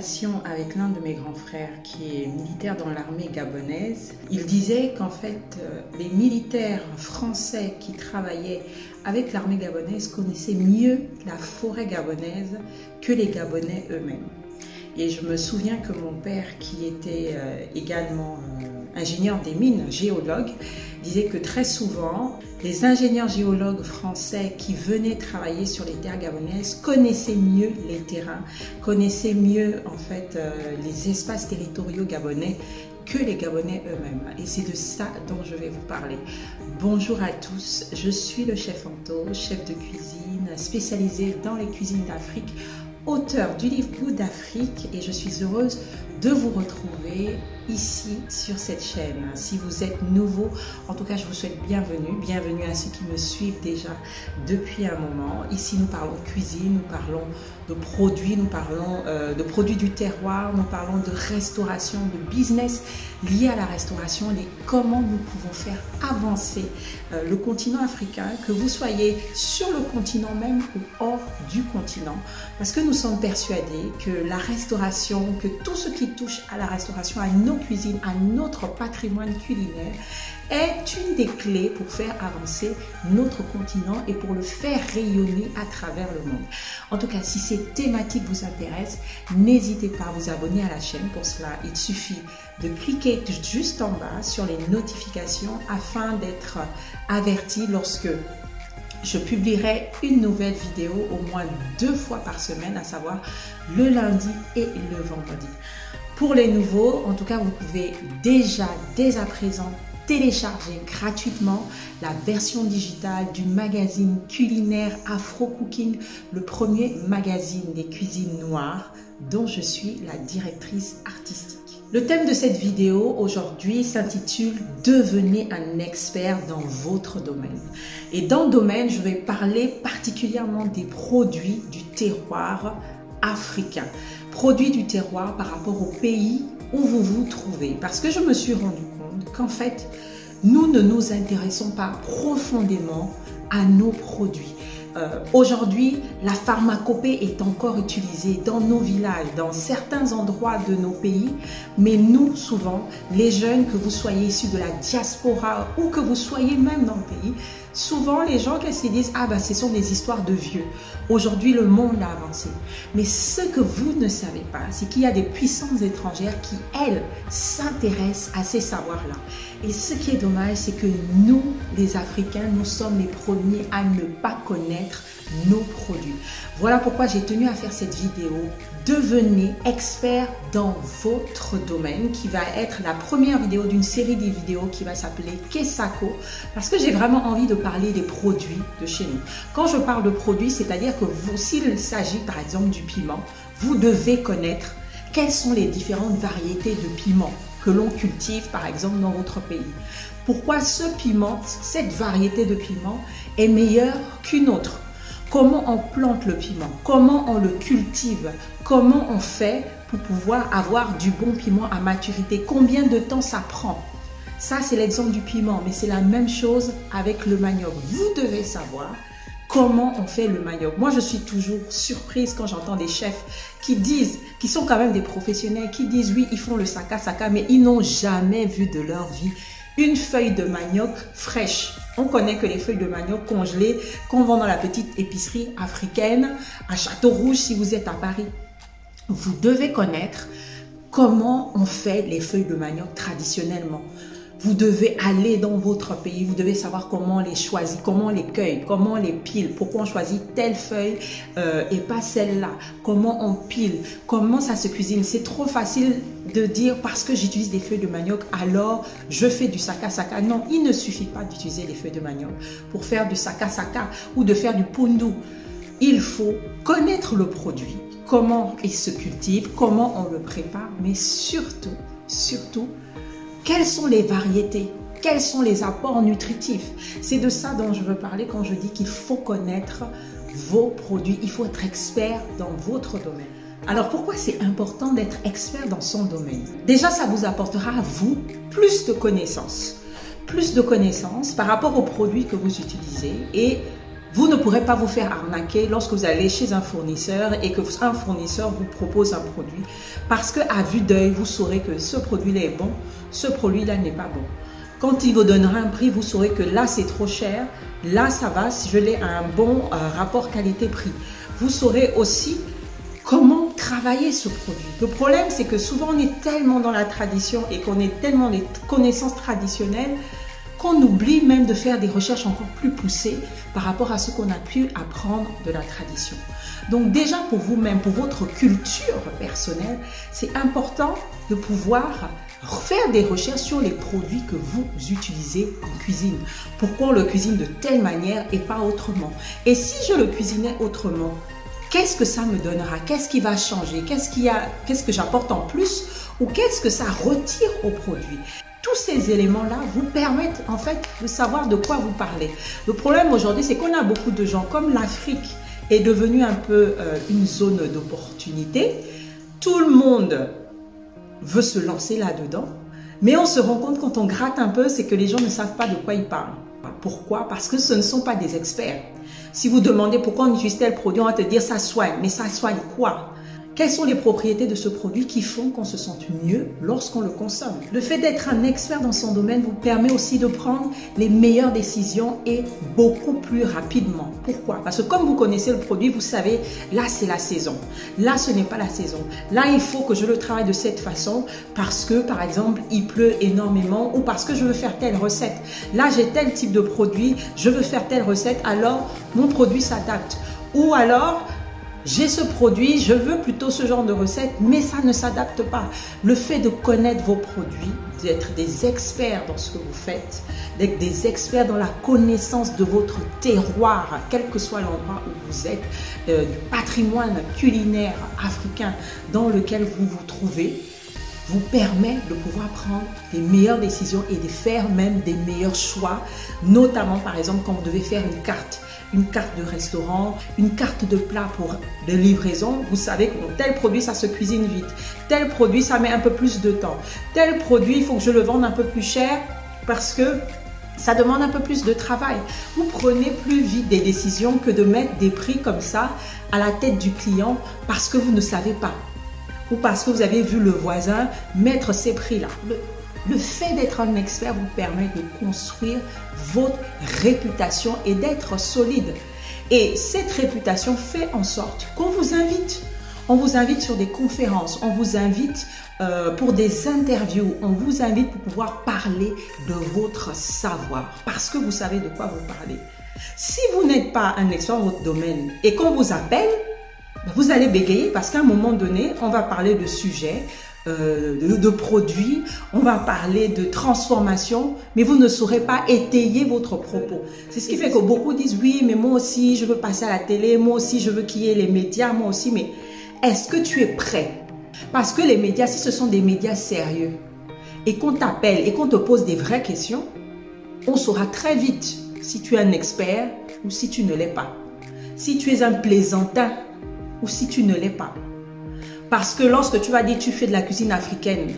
conversation avec l'un de mes grands frères qui est militaire dans l'armée gabonaise. Il disait qu'en fait, les militaires français qui travaillaient avec l'armée gabonaise connaissaient mieux la forêt gabonaise que les Gabonais eux-mêmes. Et je me souviens que mon père, qui était également ingénieur des mines, géologue, disait que très souvent, les ingénieurs géologues français qui venaient travailler sur les terres gabonaises connaissaient mieux les terrains, connaissaient mieux en fait les espaces territoriaux gabonais que les Gabonais eux-mêmes. Et c'est de ça dont je vais vous parler. Bonjour à tous, je suis le chef Anto, chef de cuisine spécialisé dans les cuisines d'Afrique, auteur du livre Goût d'Afrique, et je suis heureuse de vous retrouver ici sur cette chaîne. Si vous êtes nouveau, en tout cas je vous souhaite bienvenue à ceux qui me suivent déjà depuis un moment. Ici nous parlons cuisine, nous parlons de produits, nous parlons de produits du terroir, nous parlons de restauration, de business lié à la restauration et comment nous pouvons faire avancer le continent africain, que vous soyez sur le continent même ou hors du continent, parce que nous sommes persuadés que la restauration, que tout ce qui touche à la restauration, à nos cuisines, à notre patrimoine culinaire, est une des clés pour faire avancer notre continent et pour le faire rayonner à travers le monde. En tout cas, si ces thématiques vous intéressent, n'hésitez pas à vous abonner à la chaîne. Pour cela, il suffit de cliquer juste en bas sur les notifications afin d'être averti lorsque je publierai une nouvelle vidéo au moins 2 fois par semaine, à savoir le lundi et le vendredi. Pour les nouveaux, en tout cas, vous pouvez déjà, dès à présent, télécharger gratuitement la version digitale du magazine culinaire Afro Cooking, le premier magazine des cuisines noires dont je suis la directrice artistique. Le thème de cette vidéo aujourd'hui s'intitule « Devenez un expert dans votre domaine ». Et dans le domaine, je vais parler particulièrement des produits du terroir africain. Produits du terroir par rapport au pays où vous vous trouvez. Parce que je me suis rendu compte qu'en fait, nous ne nous intéressons pas profondément à nos produits. Aujourd'hui, la pharmacopée est encore utilisée dans nos villages, dans certains endroits de nos pays, mais nous, souvent, les jeunes, que vous soyez issus de la diaspora ou que vous soyez même dans le pays, souvent les gens qu'est-ce qu'ils disent? Ah ben ce sont des histoires de vieux. Aujourd'hui, le monde a avancé. Mais ce que vous ne savez pas, c'est qu'il y a des puissances étrangères qui, elles, s'intéressent à ces savoirs-là. Et ce qui est dommage, c'est que nous, les Africains, nous sommes les premiers à ne pas connaître nos produits. Voilà pourquoi j'ai tenu à faire cette vidéo. Devenez expert dans votre domaine, qui va être la première vidéo d'une série de vidéos qui va s'appeler Kesako, parce que j'ai vraiment envie de parler des produits de chez nous. Quand je parle de produits, c'est-à-dire que vous, s'il s'agit par exemple du piment, vous devez connaître quelles sont les différentes variétés de piment que l'on cultive par exemple dans votre pays. Pourquoi ce piment, cette variété de piment est meilleure qu'une autre? Comment on plante le piment? Comment on le cultive? Comment on fait pour pouvoir avoir du bon piment à maturité? Combien de temps ça prend? Ça, c'est l'exemple du piment, mais c'est la même chose avec le manioc. Vous devez savoir comment on fait le manioc. Moi, je suis toujours surprise quand j'entends des chefs qui disent, qui sont quand même des professionnels, qui disent oui, ils font le saka, mais ils n'ont jamais vu de leur vie une feuille de manioc fraîche. On connaît que les feuilles de manioc congelées qu'on vend dans la petite épicerie africaine, à Château-Rouge si vous êtes à Paris. Vous devez connaître comment on fait les feuilles de manioc traditionnellement. Vous devez aller dans votre pays, vous devez savoir comment on les choisit, comment on les cueille, comment on les pile, pourquoi on choisit telle feuille et pas celle-là, comment on pile, comment ça se cuisine. C'est trop facile de dire parce que j'utilise des feuilles de manioc, alors je fais du saka. Non, il ne suffit pas d'utiliser les feuilles de manioc pour faire du saka ou de faire du pundu. Il faut connaître le produit, comment il se cultive, comment on le prépare, mais surtout, quelles sont les variétés? Quels sont les apports nutritifs? C'est de ça dont je veux parler quand je dis qu'il faut connaître vos produits. Il faut être expert dans votre domaine. Alors pourquoi c'est important d'être expert dans son domaine? Déjà, ça vous apportera à vous plus de connaissances. Plus de connaissances par rapport aux produits que vous utilisez et Vous ne pourrez pas vous faire arnaquer lorsque vous allez chez un fournisseur et que un fournisseur vous propose un produit. Parce qu'à vue d'œil, vous saurez que ce produit-là est bon, ce produit-là n'est pas bon. Quand il vous donnera un prix, vous saurez que là, c'est trop cher. Là, ça va, si je l'ai à un bon rapport qualité-prix. Vous saurez aussi comment travailler ce produit. Le problème, c'est que souvent, on est tellement dans la tradition et qu'on est tellement des connaissances traditionnelles qu'on oublie même de faire des recherches encore plus poussées par rapport à ce qu'on a pu apprendre de la tradition. Donc déjà pour vous-même, pour votre culture personnelle, c'est important de pouvoir faire des recherches sur les produits que vous utilisez en cuisine. Pourquoi on le cuisine de telle manière et pas autrement? Et si je le cuisinais autrement, qu'est-ce que ça me donnera? Qu'est-ce qui va changer? Qu'est-ce que j'apporte en plus? Ou qu'est-ce que ça retire au produit? Tous ces éléments-là vous permettent en fait de savoir de quoi vous parlez. Le problème aujourd'hui, c'est qu'on a beaucoup de gens, comme l'Afrique est devenue un peu une zone d'opportunité. Tout le monde veut se lancer là-dedans, mais on se rend compte quand on gratte un peu, c'est que les gens ne savent pas de quoi ils parlent. Pourquoi? Parce que ce ne sont pas des experts. Si vous demandez pourquoi on utilise tel produit, on va te dire ça soigne. Mais ça soigne quoi? Quelles sont les propriétés de ce produit qui font qu'on se sente mieux lorsqu'on le consomme? Le fait d'être un expert dans son domaine vous permet aussi de prendre les meilleures décisions et beaucoup plus rapidement. Pourquoi? Parce que comme vous connaissez le produit, vous savez, là c'est la saison, là ce n'est pas la saison, là il faut que je le travaille de cette façon parce que par exemple il pleut énormément ou parce que je veux faire telle recette. Là j'ai tel type de produit, je veux faire telle recette, alors mon produit s'adapte. Ou alors j'ai ce produit, je veux plutôt ce genre de recette, mais ça ne s'adapte pas. Le fait de connaître vos produits, d'être des experts dans ce que vous faites, d'être des experts dans la connaissance de votre terroir, quel que soit l'endroit où vous êtes, du patrimoine culinaire africain dans lequel vous vous trouvez, vous permet de pouvoir prendre des meilleures décisions et de faire même des meilleurs choix, notamment par exemple quand vous devez faire une carte de restaurant, une carte de plat pour de livraison. Vous savez que tel produit, ça se cuisine vite. Tel produit, ça met un peu plus de temps. Tel produit, il faut que je le vende un peu plus cher parce que ça demande un peu plus de travail. Vous prenez plus vite des décisions que de mettre des prix comme ça à la tête du client parce que vous ne savez pas ou parce que vous avez vu le voisin mettre ces prix-là. Le fait d'être un expert vous permet de construire votre réputation et d'être solide. Et cette réputation fait en sorte qu'on vous invite. On vous invite sur des conférences, on vous invite pour des interviews, on vous invite pour pouvoir parler de votre savoir parce que vous savez de quoi vous parlez. Si vous n'êtes pas un expert dans votre domaine et qu'on vous appelle, vous allez bégayer parce qu'à un moment donné, on va parler de sujets, de produits, on va parler de transformation, mais vous ne saurez pas étayer votre propos. C'est ce qui fait que beaucoup disent oui, mais moi aussi je veux passer à la télé, moi aussi je veux qu'il y ait les médias, moi aussi, mais est-ce que tu es prêt? Parce que les médias, si ce sont des médias sérieux et qu'on t'appelle et qu'on te pose des vraies questions, on saura très vite si tu es un expert ou si tu ne l'es pas. Si tu es un plaisantin ou si tu ne l'es pas. Parce que lorsque tu vas dire tu fais de la cuisine africaine,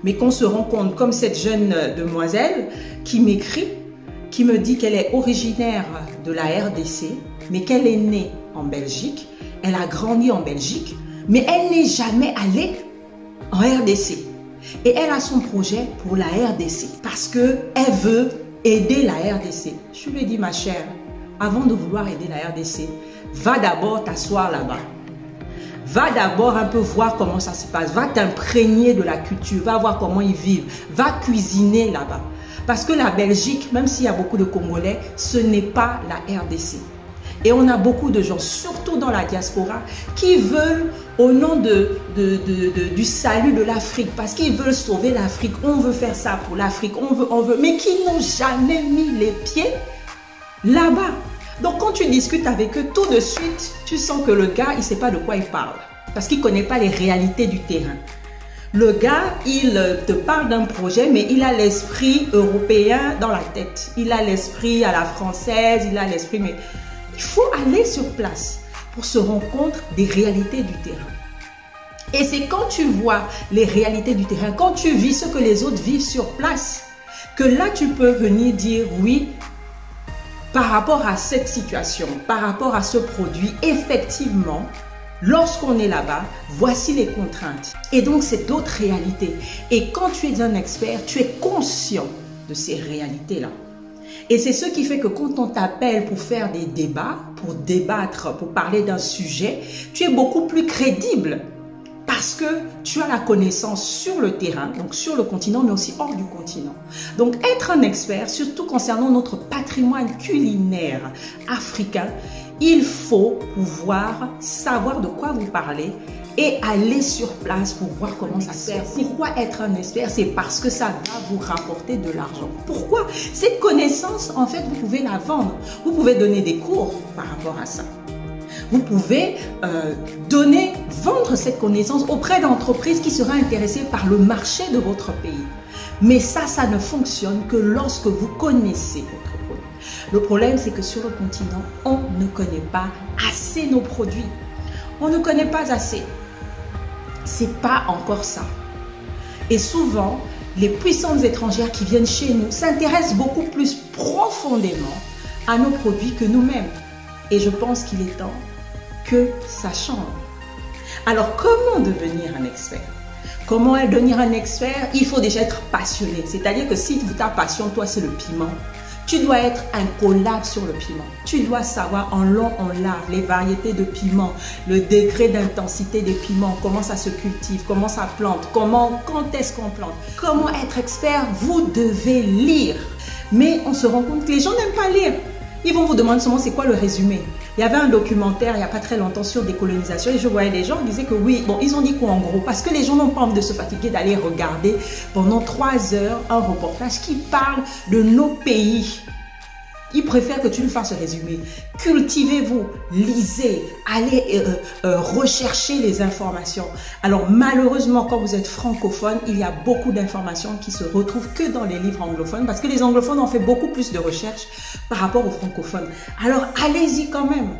mais qu'on se rend compte comme cette jeune demoiselle qui m'écrit, qui me dit qu'elle est originaire de la RDC, mais qu'elle est née en Belgique, elle a grandi en Belgique, mais elle n'est jamais allée en RDC. Et elle a son projet pour la RDC parce qu'elle veut aider la RDC. Je lui ai dit, ma chère, avant de vouloir aider la RDC, va d'abord t'asseoir là-bas. Va d'abord un peu voir comment ça se passe. Va t'imprégner de la culture. Va voir comment ils vivent. Va cuisiner là-bas. Parce que la Belgique, même s'il y a beaucoup de Congolais, ce n'est pas la RDC. Et on a beaucoup de gens, surtout dans la diaspora, qui veulent, au nom du salut de l'Afrique, parce qu'ils veulent sauver l'Afrique, on veut faire ça pour l'Afrique, on veut, mais qui n'ont jamais mis les pieds là-bas. Donc quand tu discutes avec eux, tout de suite, tu sens que le gars, il ne sait pas de quoi il parle. Parce qu'il ne connaît pas les réalités du terrain. Le gars, il te parle d'un projet, mais il a l'esprit européen dans la tête. Il a l'esprit à la française, il a l'esprit... mais il faut aller sur place pour se rendre compte des réalités du terrain. Et c'est quand tu vois les réalités du terrain, quand tu vis ce que les autres vivent sur place, que là, tu peux venir dire oui, par rapport à cette situation, par rapport à ce produit, effectivement, lorsqu'on est là-bas, voici les contraintes. Et donc, c'est d'autres réalités. Et quand tu es un expert, tu es conscient de ces réalités-là. Et c'est ce qui fait que quand on t'appelle pour faire des débats, pour débattre, pour parler d'un sujet, tu es beaucoup plus crédible parce que tu as la connaissance sur le terrain, donc sur le continent, mais aussi hors du continent. Donc, être un expert, surtout concernant notre patrimoine culinaire africain, il faut pouvoir savoir de quoi vous parlez et aller sur place pour voir comment ça se fait. Pourquoi être un expert? C'est parce que ça va vous rapporter de l'argent. Pourquoi? Cette connaissance, en fait, vous pouvez la vendre. Vous pouvez donner des cours par rapport à ça. Vous pouvez vendre cette connaissance auprès d'entreprises qui seraient intéressées par le marché de votre pays. Mais ça ne fonctionne que lorsque vous connaissez votre produit. Le problème, c'est que sur le continent, on ne connaît pas assez nos produits. On ne connaît pas assez. C'est pas encore ça. Et souvent, les puissances étrangères qui viennent chez nous s'intéressent beaucoup plus profondément à nos produits que nous-mêmes. Et je pense qu'il est temps que ça change. Alors, comment devenir un expert? Comment devenir un expert? Il faut déjà être passionné. C'est-à-dire que si ta passion, toi, c'est le piment, tu dois être incollable sur le piment. Tu dois savoir en long, en large, les variétés de piments, le degré d'intensité des piments, comment ça se cultive, comment ça plante, quand est-ce qu'on plante. Comment être expert? Vous devez lire. Mais on se rend compte que les gens n'aiment pas lire. Ils vont vous demander seulement c'est quoi le résumé. Il y avait un documentaire il n'y a pas très longtemps sur décolonisation et je voyais les gens qui disaient que oui, bon, ils ont dit quoi en gros? Parce que les gens n'ont pas envie de se fatiguer d'aller regarder pendant 3 heures un reportage qui parle de nos pays. Ils préfèrent que tu lui fasses ce résumé. Cultivez-vous, lisez, allez rechercher les informations. Alors malheureusement, quand vous êtes francophone, il y a beaucoup d'informations qui se retrouvent que dans les livres anglophones parce que les anglophones ont fait beaucoup plus de recherches par rapport aux francophones. Alors allez-y quand même.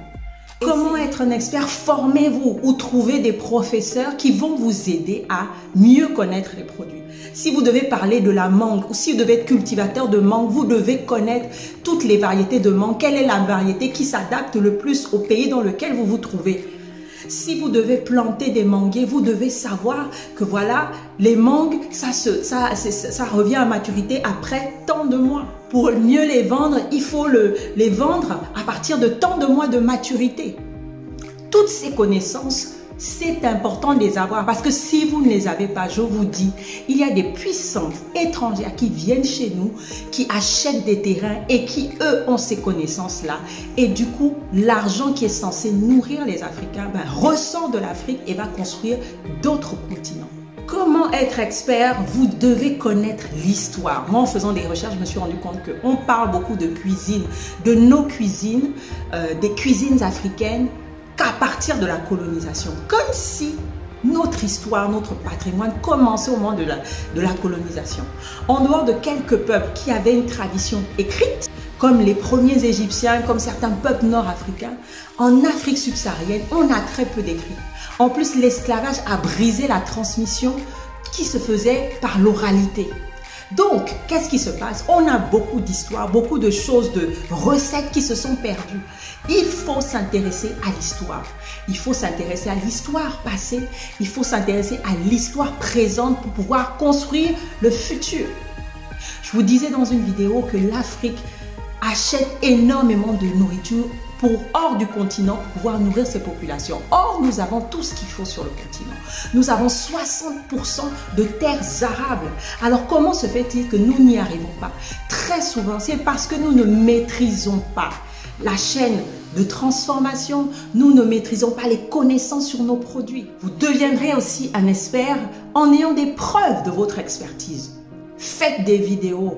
Comment être un expert? Formez-vous ou trouvez des professeurs qui vont vous aider à mieux connaître les produits. Si vous devez parler de la mangue ou si vous devez être cultivateur de mangue, vous devez connaître toutes les variétés de mangue. Quelle est la variété qui s'adapte le plus au pays dans lequel vous vous trouvez? Si vous devez planter des manguiers, vous devez savoir que voilà, les mangues, ça revient à maturité après tant de mois. Pour mieux les vendre, il faut les vendre à partir de tant de mois de maturité. Toutes ces connaissances, c'est important de les avoir parce que si vous ne les avez pas, je vous dis, il y a des puissances étrangères qui viennent chez nous, qui achètent des terrains et qui, eux, ont ces connaissances-là. Et du coup, l'argent qui est censé nourrir les Africains ressort de l'Afrique et va construire d'autres continents. Comment être expert? Vous devez connaître l'histoire. Moi, en faisant des recherches, je me suis rendu compte qu'on parle beaucoup de cuisine, de nos cuisines, des cuisines africaines, qu'à partir de la colonisation. Comme si notre histoire, notre patrimoine commençait au moment de la colonisation. En dehors de quelques peuples qui avaient une tradition écrite, comme les premiers Égyptiens, comme certains peuples nord-africains, en Afrique subsaharienne, on a très peu d'écrits. En plus, l'esclavage a brisé la transmission qui se faisait par l'oralité. Donc, qu'est-ce qui se passe? On a beaucoup d'histoires, beaucoup de choses, de recettes qui se sont perdues. Il faut s'intéresser à l'histoire. Il faut s'intéresser à l'histoire passée. Il faut s'intéresser à l'histoire présente pour pouvoir construire le futur. Je vous disais dans une vidéo que l'Afrique achète énormément de nourriture hors du continent pour pouvoir nourrir ses populations. Or, nous avons tout ce qu'il faut sur le continent. Nous avons 60% de terres arables. Alors, comment se fait-il que nous n'y arrivons pas? Très souvent, c'est parce que nous ne maîtrisons pas la chaîne de transformation, nous ne maîtrisons pas les connaissances sur nos produits. Vous deviendrez aussi un expert en ayant des preuves de votre expertise. Faites des vidéos,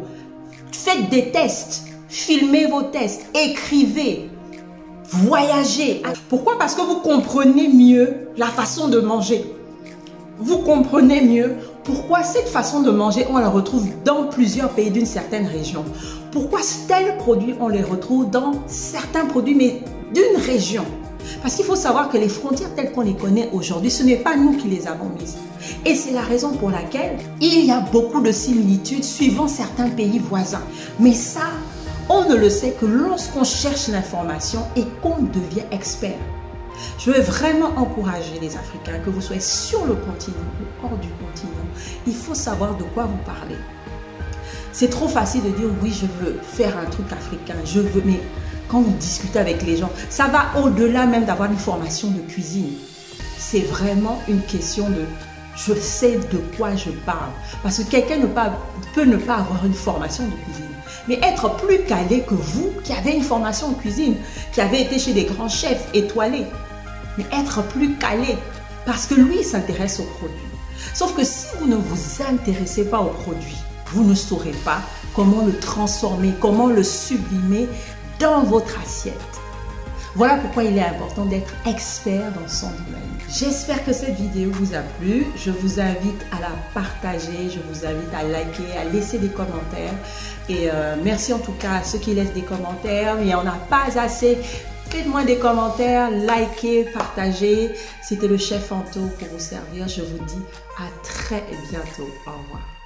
faites des tests, filmez vos tests, écrivez, voyagez. Pourquoi? Parce que vous comprenez mieux la façon de manger. Vous comprenez mieux pourquoi cette façon de manger, on la retrouve dans plusieurs pays d'une certaine région. Pourquoi tels produits, on les retrouve dans certains produits, mais d'une région. Parce qu'il faut savoir que les frontières telles qu'on les connaît aujourd'hui, ce n'est pas nous qui les avons mises. Et c'est la raison pour laquelle il y a beaucoup de similitudes suivant certains pays voisins. Mais ça, On ne le sait que lorsqu'on cherche l'information et qu'on devient expert. Je veux vraiment encourager les Africains, que vous soyez sur le continent ou hors du continent. Il faut savoir de quoi vous parlez. C'est trop facile de dire oui, je veux faire un truc africain, je veux, mais quand vous discutez avec les gens, ça va au-delà même d'avoir une formation de cuisine. C'est vraiment une question de je sais de quoi je parle. Parce que quelqu'un peut ne pas avoir une formation de cuisine, mais être plus calé que vous qui avez une formation en cuisine, qui avez été chez des grands chefs étoilés. Mais être plus calé, parce que lui s'intéresse aux produits. Sauf que si vous ne vous intéressez pas aux produits, vous ne saurez pas comment le transformer, comment le sublimer dans votre assiette. Voilà pourquoi il est important d'être expert dans son domaine. J'espère que cette vidéo vous a plu. Je vous invite à la partager, je vous invite à liker, à laisser des commentaires. Et merci en tout cas à ceux qui laissent des commentaires. Mais on n'a pas assez. Faites-moi des commentaires, likez, partagez. C'était le chef Anto pour vous servir. Je vous dis à très bientôt. Au revoir.